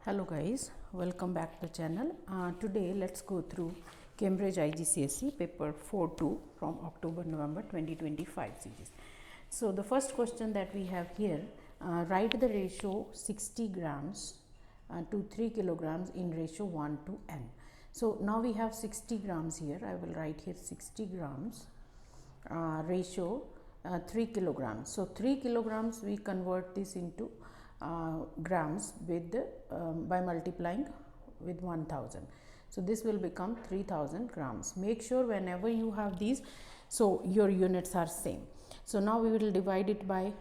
Hello guys, welcome back to the channel. Today let's go through Cambridge IGCSE paper 4-2 from October-November 2025 series. So the first question that we have here, write the ratio 60 grams to 3 kilograms in ratio 1 to n. So now we have 60 grams here. I will write here 60 grams ratio 3 kilograms. So 3 kilograms we convert this into grams with by multiplying with 1000. So this will become 3000 grams. Make sure whenever you have these, so your units are same. So now we will divide it by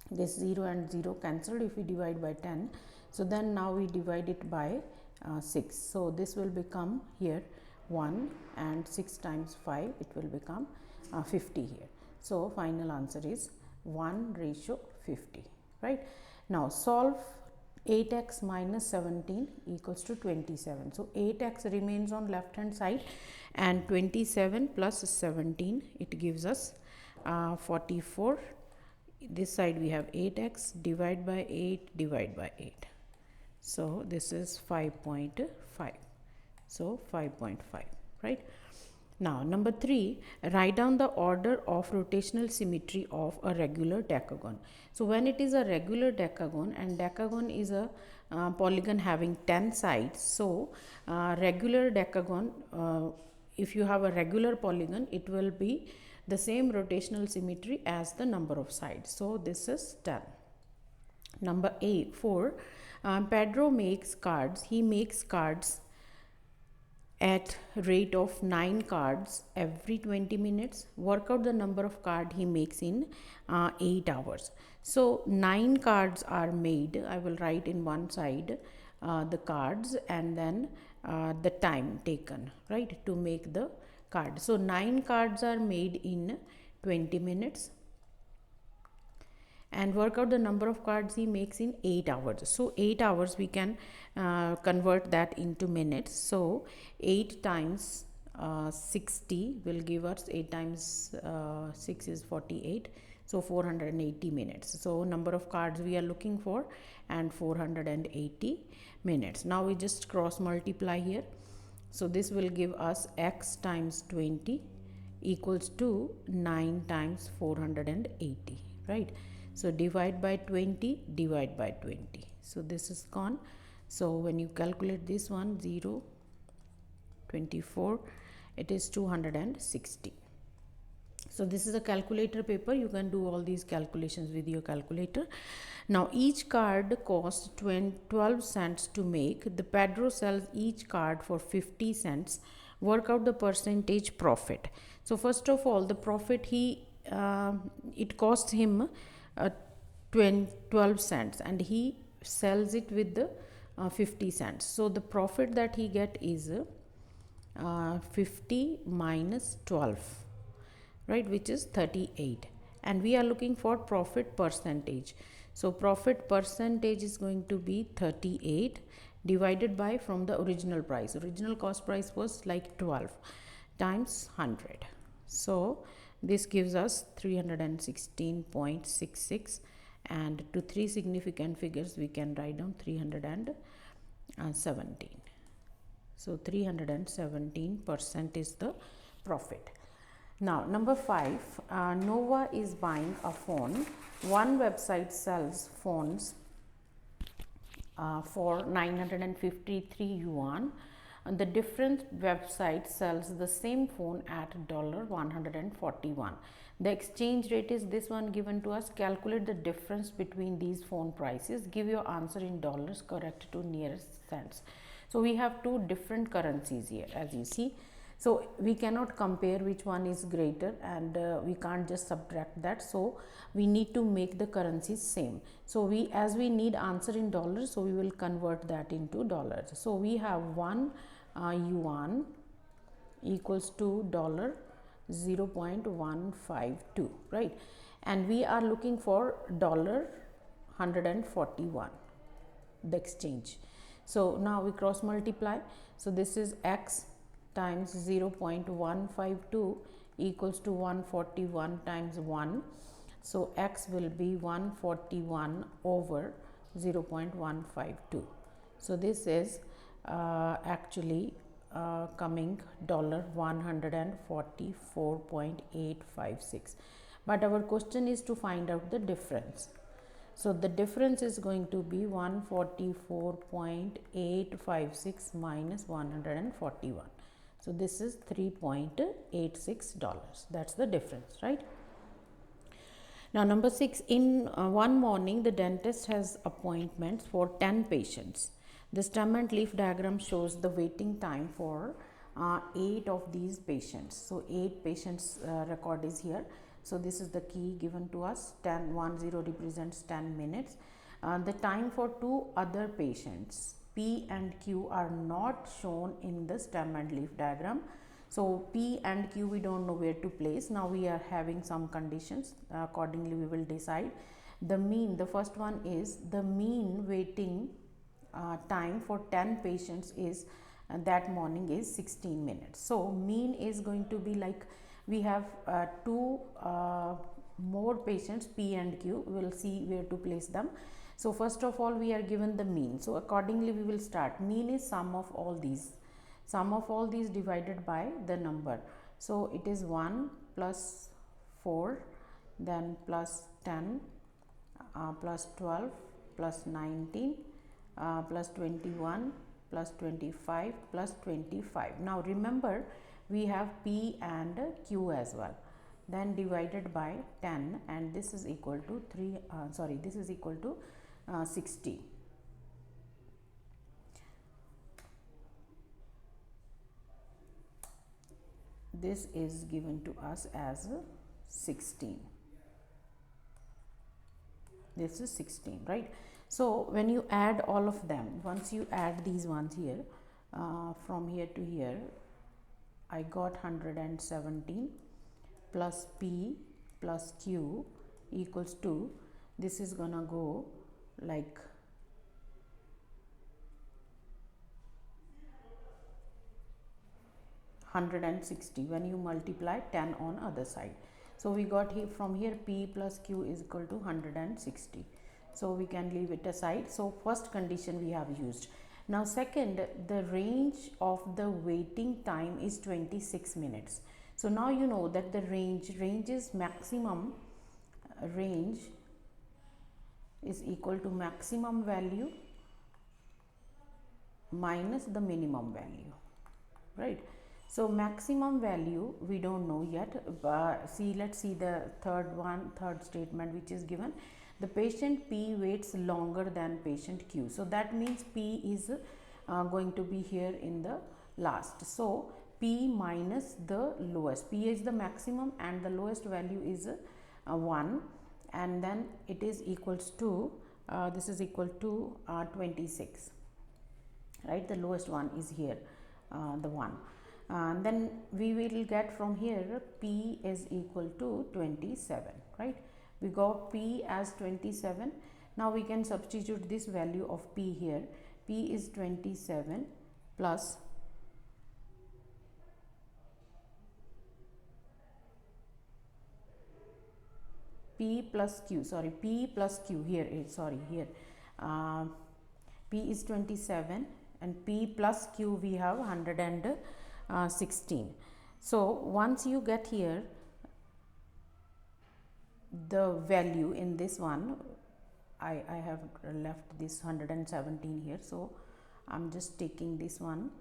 this 0 and 0 cancelled if we divide by 10. So then now we divide it by 6. So this will become here 1 and 6 times 5, it will become 50 here. So final answer is 1:50. Right. Now solve 8x minus 17 equals to 27. So 8x remains on left hand side and 27 plus 17, it gives us 44. This side we have 8x, divide by 8, divide by 8. So this is 5.5. So 5.5, right. Now number 3, write down the order of rotational symmetry of a regular decagon. So when it is a regular decagon, and decagon is a polygon having 10 sides. So regular decagon, if you have a regular polygon, it will be the same rotational symmetry as the number of sides. So this is 10. Number 4, Pedro makes cards. He makes cards at rate of 9 cards every 20 minutes. Work out the number of cards he makes in 8 hours. So 9 cards are made. I will write in one side the cards and then the time taken, right, to make the card. So 9 cards are made in 20 minutes. And work out the number of cards he makes in 8 hours. So 8 hours we can convert that into minutes. So 8 times 60 will give us 8 times 6 is 48. So 480 minutes. So number of cards we are looking for and 480 minutes. Now we just cross multiply here. So this will give us x times 20 equals to 9 times 480, right. So divide by 20, divide by 20. So this is gone. So when you calculate this one, 0, 24, it is 260. So this is a calculator paper. You can do all these calculations with your calculator. Now each card costs 12 cents to make. The Pedro sells each card for 50 cents. Work out the percentage profit. So first of all, the profit it costs him 12 cents and he sells it with the 50 cents. So the profit that he get is 50 minus 12, right, which is 38, and we are looking for profit percentage. So profit percentage is going to be 38 divided by from the original price. Original cost price was like 12 times 100. So this gives us 316.66, and to 3 significant figures we can write down 317. So 317% is the profit. Now number 5, Nova is buying a phone. One website sells phones for 953 yuan. And the different website sells the same phone at $141. The exchange rate is this one given to us. Calculate the difference between these phone prices. Give your answer in dollars, correct to nearest cents. So we have two different currencies here, as you see. So we cannot compare which one is greater, and we can't just subtract that. So we need to make the currencies same. So as we need answer in dollars, so we will convert that into dollars. So we have 1 yuan equals to $0.152, right, and we are looking for $141, the exchange. So now we cross multiply. So this is x times 0.152 equals to 141 times 1. So x will be 141 over 0.152. So this is actually coming $144.856, but our question is to find out the difference. So the difference is going to be 144.856 minus 141. So this is $3.86. That's the difference, right? Now number 6, in one morning the dentist has appointments for 10 patients. The stem and leaf diagram shows the waiting time for 8 of these patients. So 8 patients record is here. So this is the key given to us. 10 represents 10 minutes. The time for 2 other patients P and Q are not shown in the stem and leaf diagram. So P and Q we don't know where to place. Now we are having some conditions. Accordingly we will decide. The mean, the first one is the mean waiting time for 10 patients is that morning is 16 minutes. So mean is going to be like, we have 2 more patients P and Q. We will see where to place them. So first of all we are given the mean. So accordingly we will start. Mean is sum of all these. Sum of all these divided by the number. So it is 1 plus 4, then plus 10, plus 12, plus 19, plus 21, plus 25, plus 25. Now remember we have P and Q as well. Then divided by 10, and this is equal to 60. This is given to us as 16. This is 16, right? So when you add all of them, once you add these ones here, from here to here, I got 117 plus P plus Q equals to, this is gonna go like 160 when you multiply 10 on other side. So we got here, from here P plus Q is equal to 160. So we can leave it aside. So first condition we have used. Now second, the range of the waiting time is 26 minutes. So now you know that the range is maximum, range is equal to maximum value minus the minimum value, right? So maximum value we don't know yet, but let's see the third statement which is given. The patient P waits longer than patient Q. So that means P is going to be here in the last. So P minus the lowest. P is the maximum and the lowest value is 1, and then it is equals to, this is equal to 26, right? The lowest one is here, the 1. Then we will get from here P is equal to 27, right? We got P as 27. Now we can substitute this value of P here. P is 27 plus P plus Q, sorry, P plus Q here is, sorry, here P is 27 and P plus Q we have 116. So once you get here the value in this one, I have left this 117 here, so I'm just taking this one.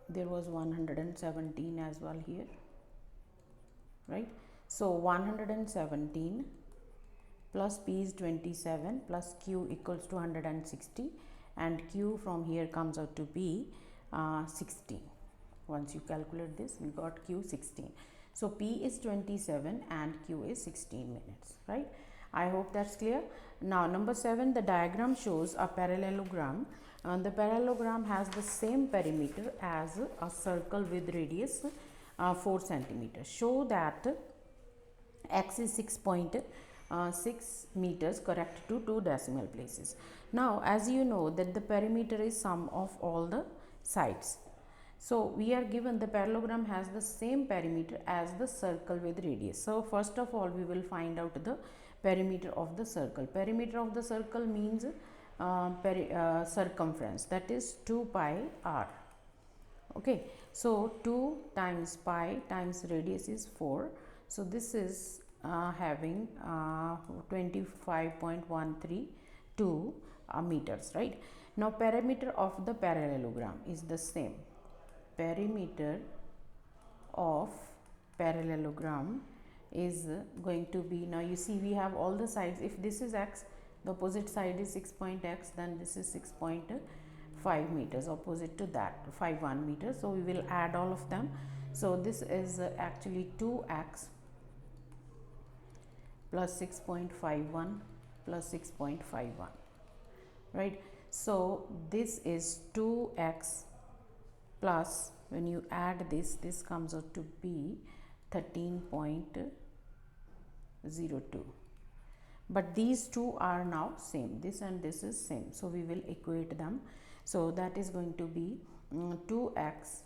There was 117 as well here, right? So 117 plus P is 27 plus Q equals to 160, and Q from here comes out to be 16. Once you calculate this, we got Q 16. So P is 27 and Q is 16 minutes, right? I hope that's clear. Now number 7, the diagram shows a parallelogram. The parallelogram has the same perimeter as a circle with radius 4 centimeters. Show that x is 6.6 meters correct to 2 decimal places. Now as you know that the perimeter is sum of all the sides. So we are given the parallelogram has the same perimeter as the circle with radius. So first of all we will find out the perimeter of the circle. Perimeter of the circle means circumference, that is 2 pi r. Okay, so 2 times pi times radius is 4. So this is having 25.132 meters, right? Now perimeter of the parallelogram is the same. Perimeter of parallelogram is going to be, now you see we have all the sides. If this is x, the opposite side is 6.x, then this is 6.5 meters opposite to that, 51 meters. So we will add all of them. So this is actually 2x plus 6.51 plus 6.51, right? So this is 2x plus, when you add this, this comes out to be 13.02. But these two are now same, this and this is same, so we will equate them. So that is going to be 2x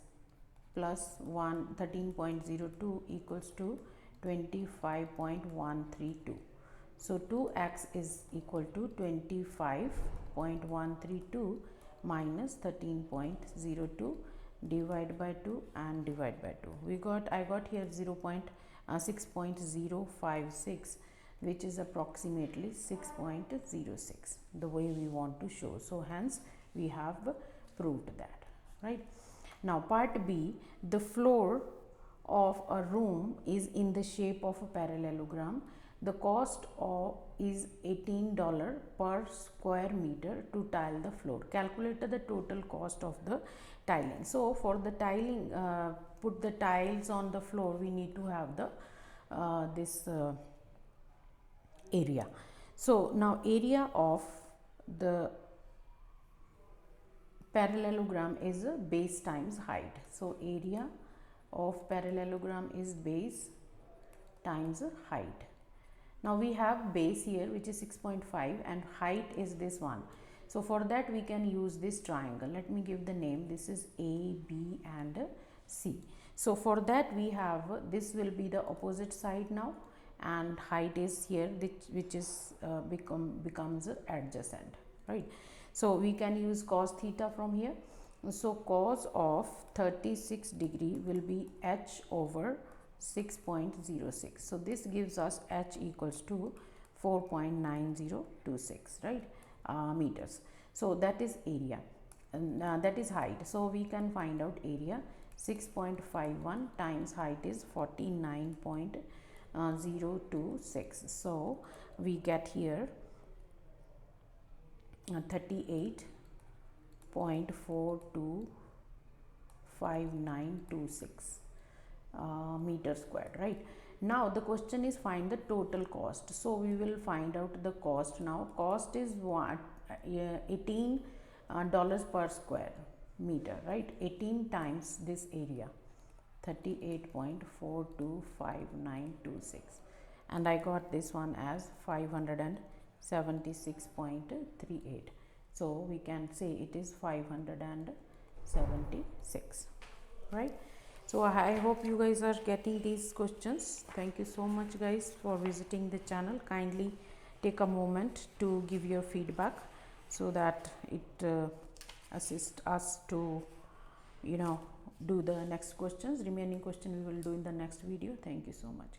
plus 13.02 equals to 25.132. So 2x is equal to 25.132 minus 13.02, divide by 2 and divide by 2. I got here 6.056, which is approximately 6.06, the way we want to show. So hence we have proved that, right? Now part B, the floor of a room is in the shape of a parallelogram. The cost is $18 per square meter to tile the floor. Calculate the total cost of the tiling. So for the tiling, put the tiles on the floor, we need to have the this area. So now area of the parallelogram is base times height. So area of parallelogram is base times height. Now we have base here, which is 6.5, and height is this one. So for that we can use this triangle. Let me give the name. This is A, B and C. So for that we have, this will be the opposite side now, and height is here, which is becomes adjacent, right? So we can use cos theta from here. So cos of 36 degree will be h over 6.06. So this gives us h equals to 4.9026, right, meters. So that is area, and that is height. So we can find out area. 6.51 times height is 49.026. So we get here 38.425926 meter squared, right? Now the question is find the total cost. So we will find out the cost now. Cost is $18 per square meter, right? 18 times this area, 38.425926, and I got this one as 576.38. So we can say it is 576, right? So I hope you guys are getting these questions. Thank you so much guys for visiting the channel. Kindly take a moment to give your feedback so that it assists us to, you know, do the next questions. Remaining question we will do in the next video. Thank you so much.